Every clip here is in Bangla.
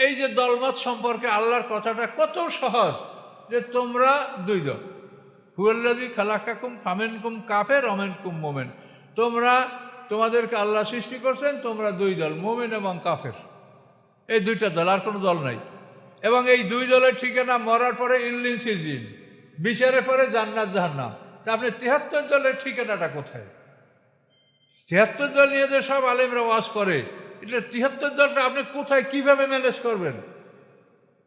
এই যে দলমত সম্পর্কে আল্লাহর কথাটা কত সহজ, যে তোমরা দুই দল, হুয়াল্লাযী খালাকাকুম ফামিনকুম কাফের ওমিনকুম মুমিন, তোমাদেরকে আল্লাহ সৃষ্টি করছেন, তোমরা দুই দল, মুমিন এবং কাফের, এই দুইটা দল, আর কোনো দল নাই। এবং এই দুই দলের ঠিকানা মরার পরে ইল্লিন সিজিন, বিচারের পরে জান্নাত জাহান্নাম। তা আপনি ৭৩ দলের ঠিকানাটা কোথায়? ৭৩ দল নিয়ে যে সব আলেমরা ওয়াজ করে, এটা ৭৩ দলটা আপনি কোথায় কিভাবে ম্যানেজ করবেন?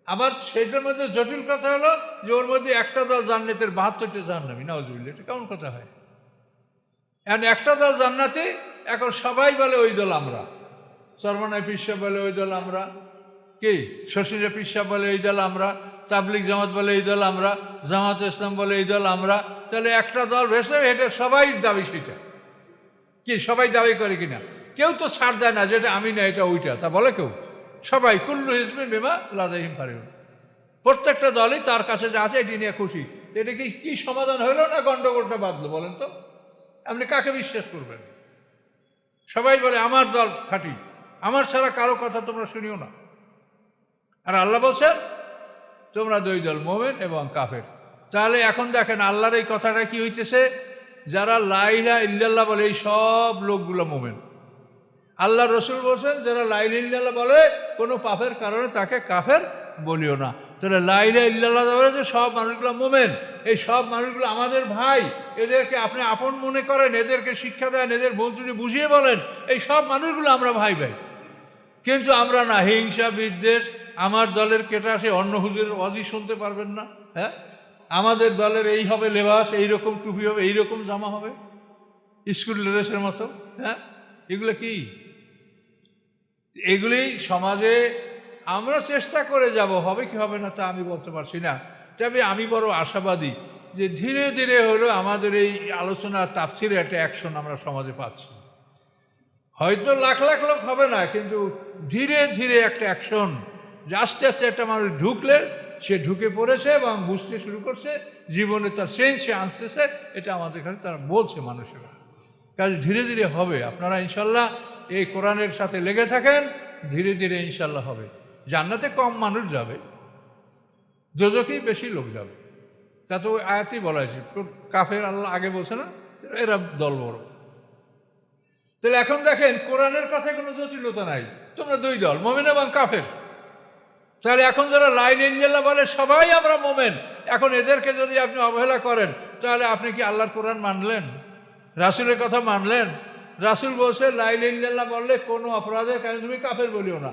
আবার সেটার মধ্যে জটিল কথা হলো যে ওর মধ্যে একটা দল জান্নাতের ৭২টা জাহান্নামী, নাউযুবিল্লাহ। এটা কেমন কথা হয়? এখন একটা দল জান্নাতি, এখন সবাই বলে ওই দল আমরা, সরমনায় পিসা বলে ওই দল আমরা, কি শশীরে পিসা বলে এই দল আমরা, তাবলিগ জামাত বলে এই দল আমরা, জামাত ইসলাম বলে এই দল আমরা। তাহলে একটা দল ভেসে, এটা সবাই দাবি, সেটা কি সবাই দাবি করে কিনা? কেউ তো ছাড় দেয় না যেটা আমি না এটা ওইটা, তা বলে কেউ? সবাই কুল্লু হিজবিন বিমা লাদাইহিম ফারিহুন, প্রত্যেকটা দলই তার কাছে যা আছে এটি নিয়ে খুশি। এটা কি সমাধান হইল না গন্ডগোলটা বাঁধলো? বলেন তো, আপনি কাকে বিশ্বাস করবেন? সবাই বলে আমার দল খাঁটি, আমার ছাড়া কারো কথা তোমরা শুনিও না। আর আল্লাহ বলছেন তোমরা দুই দল, মুমিন এবং কাফের। তাহলে এখন দেখেন আল্লাহর এই কথাটা কি হইতেছে, যারা লা ইলাহা ইল্লাল্লাহ বলে এই সব লোকগুলো মুমিন। আল্লাহ রসুল বলছেন যারা লা ইলাহা ইল্লাল্লাহ বলে কোনো পাপের কারণে তাকে কাফের বলিও না। তাহলে লা ইলাহা ইল্লাল্লাহ বলে যে সব মানুষগুলো মুমিন, এই সব মানুষগুলো আমাদের ভাই, এদেরকে আপনি আপন মনে করেন, এদেরকে শিক্ষা দেন, এদের ভুল ত্রুটি বুঝিয়ে বলেন, এই সব মানুষগুলো আমরা ভাই ভাই। কিন্তু আমরা না, হিংসা বিদ্বেষ, আমার দলের কেটা সে অন্য হুজুরের ওয়াজি শুনতে পারবেন না, হ্যাঁ, আমাদের দলের এই হবে লেবাস, এইরকম টুপি হবে, এইরকম জামা হবে, স্কুল ড্রেসের মতো, হ্যাঁ, এগুলো কি? এগুলি সমাজে আমরা চেষ্টা করে যাব, হবে কি হবে না তা আমি বলতে পারছি না। তবে আমি বড় আশাবাদী যে ধীরে ধীরে হলেও আমাদের এই আলোচনা তাফসিরে একটা অ্যাকশন আমরা সমাজে পাচ্ছি। হয়তো লাখ লাখ লোক হবে না, কিন্তু ধীরে ধীরে একটা অ্যাকশন, যে আস্তে আস্তে একটা মানুষ ঢুকলে সে ঢুকে পড়েছে এবং বুঝতে শুরু করছে, জীবনে তার চেঞ্জ সে আনতেছে, এটা আমাদের কাছে তারা বলছে মানুষেরা। কাজে ধীরে ধীরে হবে। আপনারা ইনশাল্লাহ এই কোরআনের সাথে লেগে থাকেন, ধীরে ধীরে ইনশাল্লাহ হবে। জান্নাতে কম মানুষ যাবে, দোজখেই বেশি লোক যাবে। তা তো ওই আয়াতেই বলা হয়েছে, কাফের আল্লাহ আগে বলছে না, এরা দল বড়। তাহলে এখন দেখেন কোরআনের কথায় কোনো জটিলতা নাই, তোমরা দুই দল, মুমিন এবং কাফের। তাহলে এখন যারা লা ইলাহা ইল্লাল্লাহ বলে সবাই আমরা মুমিন, এখন এদেরকে যদি আপনি অবহেলা করেন, তাহলে আপনি কি আল্লাহর কোরআন মানলেন? রাসূলের কথা মানলেন? রাসূল বলছে লা ইলাহা ইল্লাল্লাহ বললে কোনো অপরাধের কারণে তুমি কাফের বলিও না।